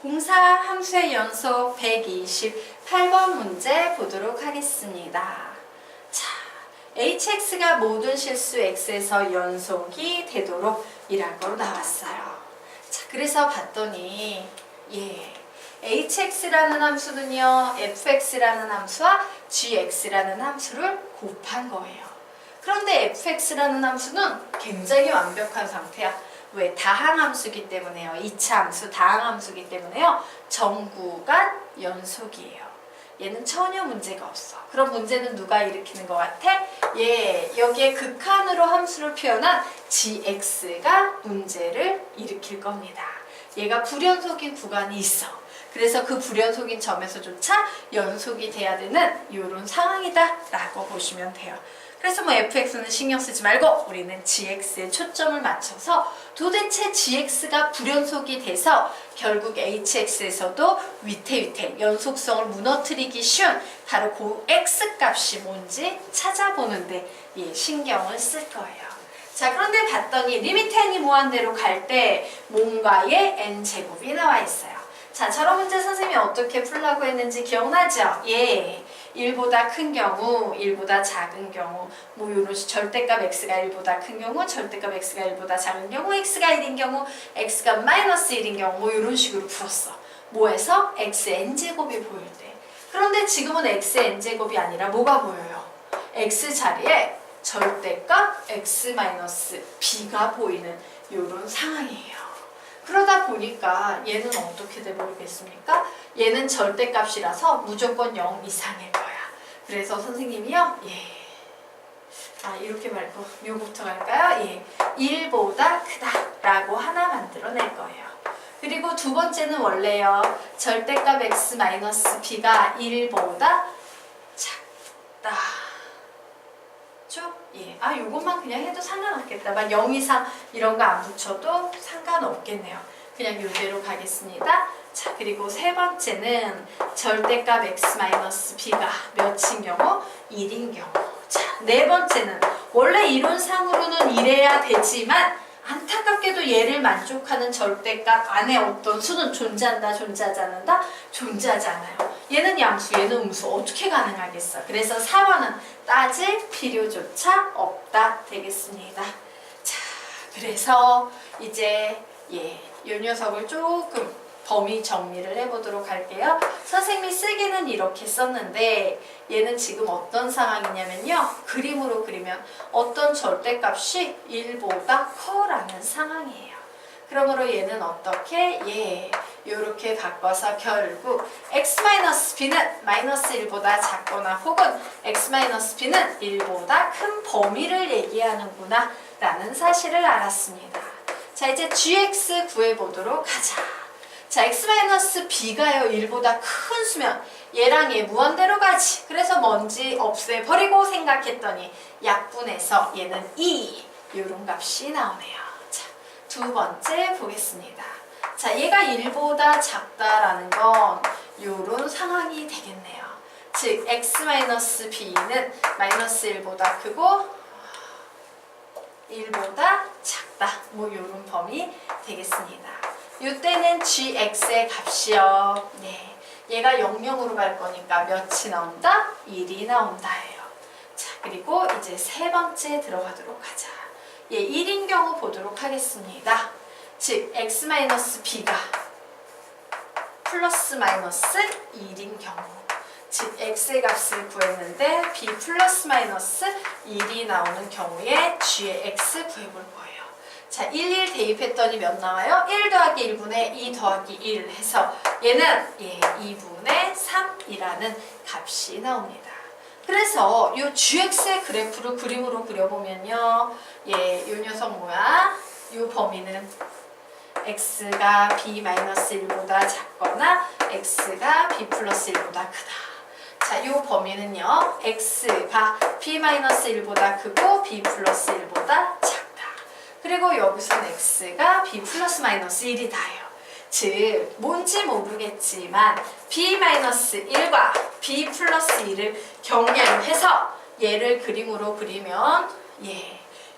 공사 함수의 연속 128번 문제 보도록 하겠습니다. 자, hx가 모든 실수 x에서 연속이 되도록 이라고 나왔어요. 자, 그래서 봤더니 hx라는 함수는요, fx라는 함수와 gx라는 함수를 곱한 거예요. 그런데 fx라는 함수는 굉장히 완벽한 상태야. 왜? 다항함수기 때문에요. 2차 함수 다항함수기 때문에요. 정구간 연속이에요. 얘는 전혀 문제가 없어. 그럼 문제는 누가 일으키는 것 같아? 여기에 극한으로 함수를 표현한 gx가 문제를 일으킬 겁니다. 얘가 불연속인 구간이 있어. 그래서 그 불연속인 점에서조차 연속이 돼야 되는 이런 상황이다 라고 보시면 돼요. 그래서 fx는 신경 쓰지 말고 우리는 gx에 초점을 맞춰서 도대체 gx가 불연속이 돼서 결국 hx에서도 위태위태 연속성을 무너뜨리기 쉬운 바로 그 x값이 뭔지 찾아보는데 신경을 쓸 거예요. 자, 그런데 봤더니 리미트 n이 무한대로 갈 때 뭔가의 n제곱이 나와 있어요. 자, 저런 문제 선생님이 어떻게 풀라고 했는지 기억나죠? 1보다 큰 경우, 1보다 작은 경우, 이런 절대값 x가 1보다 큰 경우, 절대값 x가 1보다 작은 경우, x가 1인 경우, x가 마이너스 1인 경우, 이런 식으로 풀었어. 뭐에서? xn제곱이 보일 때. 그런데 지금은 xn제곱이 아니라 뭐가 보여요? x 자리에 절대값 x 마이너스 b가 보이는 이런 상황이에요. 그러다 보니까 얘는 어떻게 돼버리겠습니까? 얘는 절대값이라서 무조건 0 이상일 거야. 그래서 선생님이요, 이렇게 말고 요거부터 갈까요? 1보다 크다 라고 하나 만들어낼 거예요. 그리고 두 번째는 원래요, 절대값 x 마이너스 b가 1보다 작다. 요것만 그냥 해도 상관없겠다. 막 0 이상 이런 거 안 붙여도 상관없겠네요. 그냥 요대로 가겠습니다. 자, 그리고 세 번째는 절대값 x-b가 몇인 경우? 1인 경우. 자, 네 번째는 원래 이론상으로는 이래야 되지만 안타깝게도 얘를 만족하는 절대값 안에 어떤 수는 존재한다, 존재하지 않는다? 존재하지 않아요. 얘는 양수, 얘는 음수. 어떻게 가능하겠어? 그래서 4번은 따질 필요조차 없다 되겠습니다. 자, 그래서 이제 이 녀석을 조금 범위 정리를 해보도록 할게요. 선생님이 쓰기는 이렇게 썼는데 얘는 지금 어떤 상황이냐면요, 그림으로 그리면 어떤 절대값이 1보다 커라는 상황이에요. 그러므로 얘는 어떻게? 이렇게 바꿔서 결국 x-b는 마이너스 1보다 작거나 혹은 x-b는 1보다 큰 범위를 얘기하는구나 라는 사실을 알았습니다. 자, 이제 gx 구해보도록 하자. 자, x-b가요 1보다 큰 수면 얘랑 얘 무한대로 가지. 그래서 뭔지 없애버리고 생각했더니 약분해서 얘는 2 이런 값이 나오네요. 자, 두 번째 보겠습니다. 자, 얘가 1보다 작다라는 건 이런 상황이 되겠네요. 즉 x-b는 마이너스 1보다 크고 1보다 작다. 이런 범위 되겠습니다. 이때는 gx의 값이요. 얘가 0,0으로 갈 거니까 몇이 나온다? 1이 나온다예요. 자, 그리고 이제 세 번째 들어가도록 하자. 1인 경우 보도록 하겠습니다. 즉 x-b가 플러스 마이너스 1인 경우, 즉 x의 값을 구했는데 b 플러스 마이너스 1이 나오는 경우에 g의 x 구해볼 거예요. 자, 1 대입했더니 몇 나와요? 1 더하기 1분의 2 더하기 1 해서 얘는 2분의 3이라는 값이 나옵니다. 그래서 이 gx의 그래프를 그림으로 그려보면요, 이 녀석 뭐야? 이 범위는 x가 b-1보다 작거나 x가 b 플러스 1보다 크다. 자, 이 범위는요, x가 b-1보다 크고 b 플러스 1보다 작다. 그리고 여기서는 x가 b 플러스 마이너스 1이 다예요. 즉 뭔지 모르겠지만 b-1과 b 플러스 1을 경계해서 얘를 그림으로 그리면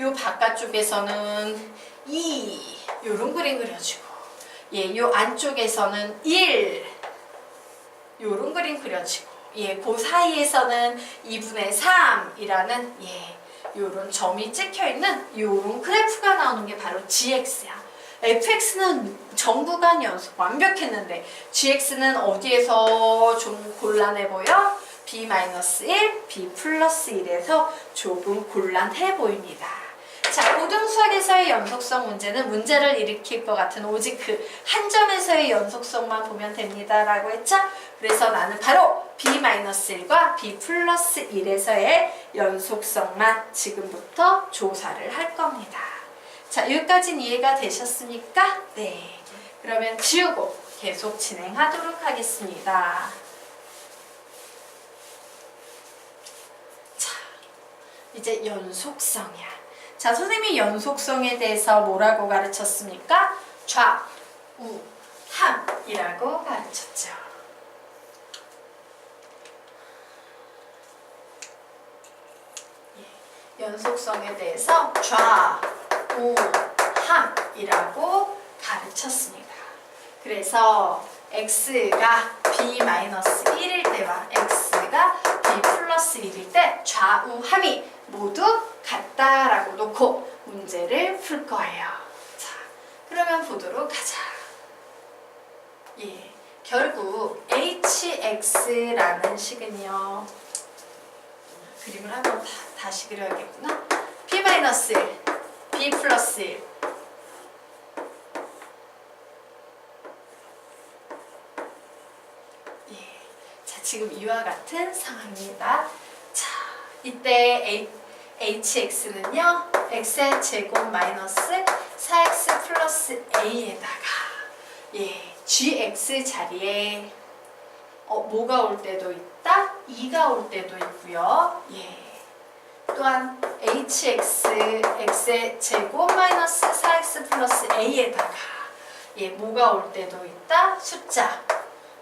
요 바깥쪽에서는 2 요런 그림 그려주고 예, 요 안쪽에서는 1 요런 그림 그려지고 예, 그 사이에서는 2분의 3이라는 예, 요런 점이 찍혀 있는 요런 그래프가 나오는 게 바로 GX야. fx는 정구간 연속 완벽했는데 gx는 어디에서 좀 곤란해 보여? b-1, b+1에서 조금 곤란해 보입니다. 자, 고등수학에서의 연속성 문제는 문제를 일으킬 것 같은 오직 그 한 점에서의 연속성만 보면 됩니다. 라고 했죠? 그래서 나는 바로 b-1과 b+1에서의 연속성만 지금부터 조사를 할 겁니다. 자, 여기까지는 이해가 되셨습니까? 네. 그러면 지우고 계속 진행하도록 하겠습니다. 자, 이제 연속성이야. 자, 선생님이 연속성에 대해서 뭐라고 가르쳤습니까? 좌, 우, 함이라고 가르쳤죠. 예, 연속성에 대해서 좌, 우, 함이라고 가르쳤습니다. 그래서 x가 b-1일 때와 x가 b+1일 때 좌우함이 모두 같다라고 놓고 문제를 풀 거예요. 자, 그러면 보도록 하자. 예, 결국 hx라는 식은요. 그림을 한번 다시 그려야겠구나. b-1, b+1 예, 자, 지금 이와 같은 상황입니다. 자, 이때 hx는요 x의 제곱 마이너스 4x 플러스 a에다가 예, gx 자리에 뭐가 올 때도 있다? 2가 올 때도 있고요. 예. 또한 hx, x의 제곱 마이너스 4x 플러스 a에다가 예, 뭐가 올 때도 있다? 숫자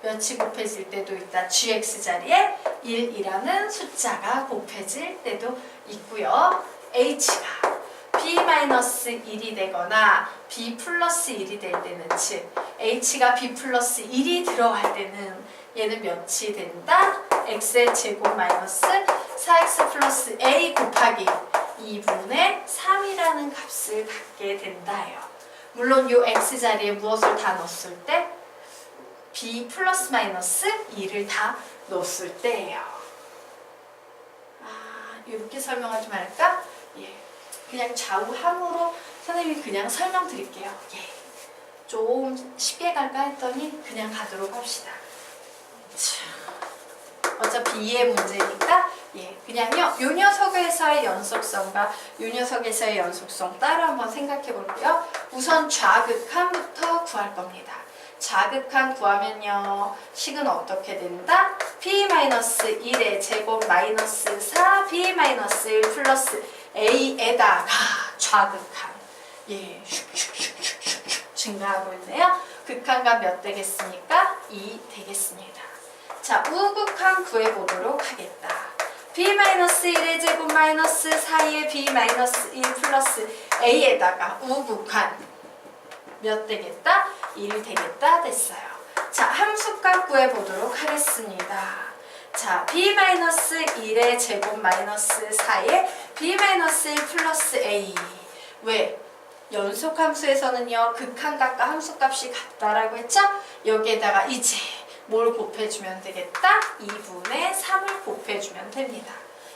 몇이 곱해질 때도 있다. gx 자리에 1이라는 숫자가 곱해질 때도 있고요. h가 b-1이 되거나 b+1이 될 때는 즉 h가 b+1이 들어갈 때는 얘는 몇이 된다? x의 제곱 마이너스 4x 플러스 a 곱하기 2분의 3이라는 값을 갖게 된다요. 물론 이 x 자리에 무엇을 다 넣었을 때? b 플러스 마이너스 2를 다 넣었을 때예요. 아, 이렇게 설명하지 말까? 예, 그냥 좌우함으로 선생님이 그냥 설명드릴게요. 예, 좀 쉽게 갈까 했더니 그냥 가도록 합시다. 어차피 이해 문제니까 예, 그냥요 요 녀석에서의 연속성과 요 녀석에서의 연속성 따로 한번 생각해 볼게요. 우선 좌극함부터 구할 겁니다. 좌극한 구하면요 식은 어떻게 된다? b-1의 제곱 마이너스 4 b-1 플러스 a에다가 좌극한 예 슉슉슉슉슉 증가하고 있네요. 극한값 몇 되겠습니까? 2 되겠습니다. 자, 우극한 구해보도록 하겠다. b-1의 제곱 마이너스 4의 b-1 플러스 a에다가 우극한 몇 되겠다? 1 되겠다 됐어요. 자, 함수값 구해보도록 하겠습니다. 자, b-1의 제곱 마이너스 4의 b-1 플러스 a 왜? 연속함수에서는요 극한값과 함수값이 같다라고 했죠? 여기에다가 이제 뭘 곱해주면 되겠다? 2분의 3을 곱해주면 됩니다.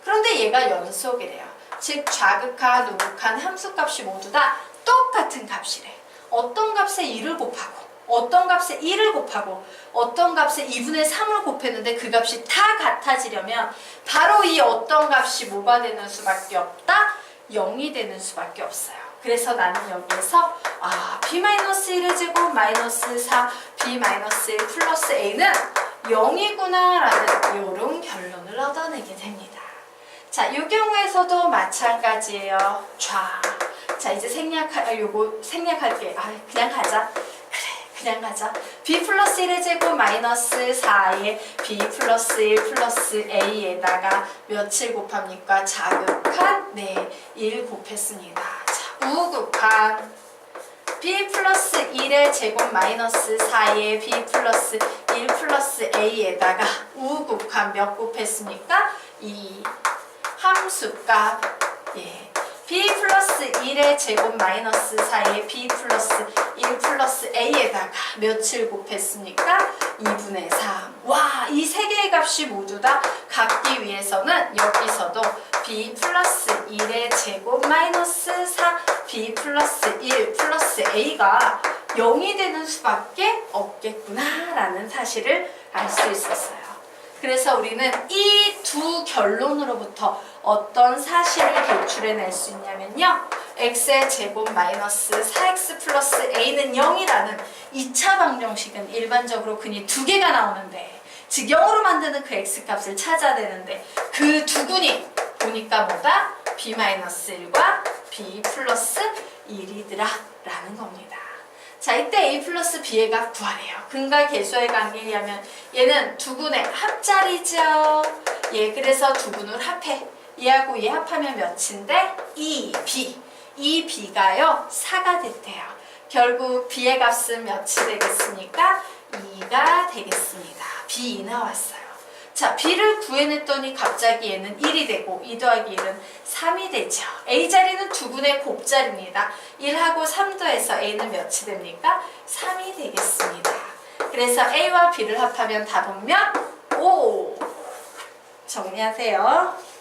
그런데 얘가 연속이래요. 즉 좌극한, 우극한 함수값이 모두 다 똑같은 값이래. 어떤 값에 2를 곱하고 어떤 값에 1을 곱하고 어떤 값에 2분의 3을 곱했는데 그 값이 다 같아지려면 바로 이 어떤 값이 뭐가 되는 수밖에 없다? 0이 되는 수밖에 없어요. 그래서 나는 여기에서 b-1의 제곱 마이너스 4 b-1 플러스 a는 0이구나 라는 이런 결론을 얻어내게 됩니다. 자, 이 경우에서도 마찬가지예요. 좌. 자, 이제 요거 생략할게. 그냥 가자. 그래, 그냥 가자. b 플러스 1의 제곱 마이너스 4의 b 플러스 1 플러스 a에다가 며칠 곱합니까? 자극한? 네, 1 곱했습니다. 자, 우극한 b 플러스 1의 제곱 마이너스 4의 b 플러스 1 플러스 a에다가 우극한 몇 곱했습니까? 이 함수값 b 플러스 1의 제곱 마이너스 4의 b 플러스 1 플러스 a에다가 며칠 곱했습니까? 2분의 3. 와, 이 세 개의 값이 모두 다 같기 위해서는 여기서도 b 플러스 1의 제곱 마이너스 4 b 플러스 1 플러스 a가 0이 되는 수밖에 없겠구나 라는 사실을 알 수 있었어요. 그래서 우리는 이 두 결론으로부터 어떤 사실을 도출해낼 수 있냐면요. x의 제곱 마이너스 4x 플러스 a는 0이라는 2차 방정식은 일반적으로 근이 두 개가 나오는데 즉 0으로 만드는 그 x값을 찾아야 되는데 그 두 근이 보니까 뭐다? b-1과 b 플러스 1이더라 라는 겁니다. 자, 이때 a 플러스 b의 값 구하래요. 근과 계수의 관계에 의하면 얘는 두 근의 합자리죠. 그래서 두 근을 합해. 얘하고 얘 합하면 몇인데? 2b. 이 b가요 4가 됐대요. 결국 b의 값은 몇이 되겠습니까? 2가 되겠습니다. b 나왔어요. 자, b를 구해냈더니 갑자기 얘는 1이 되고 2 더하기 1은 3이 되죠. a자리는 두 근의 곱자리입니다. 1하고 3 더해서 a는 몇이 됩니까? 3이 되겠습니다. 그래서 a와 b를 합하면 답은 몇? 5. 정리하세요.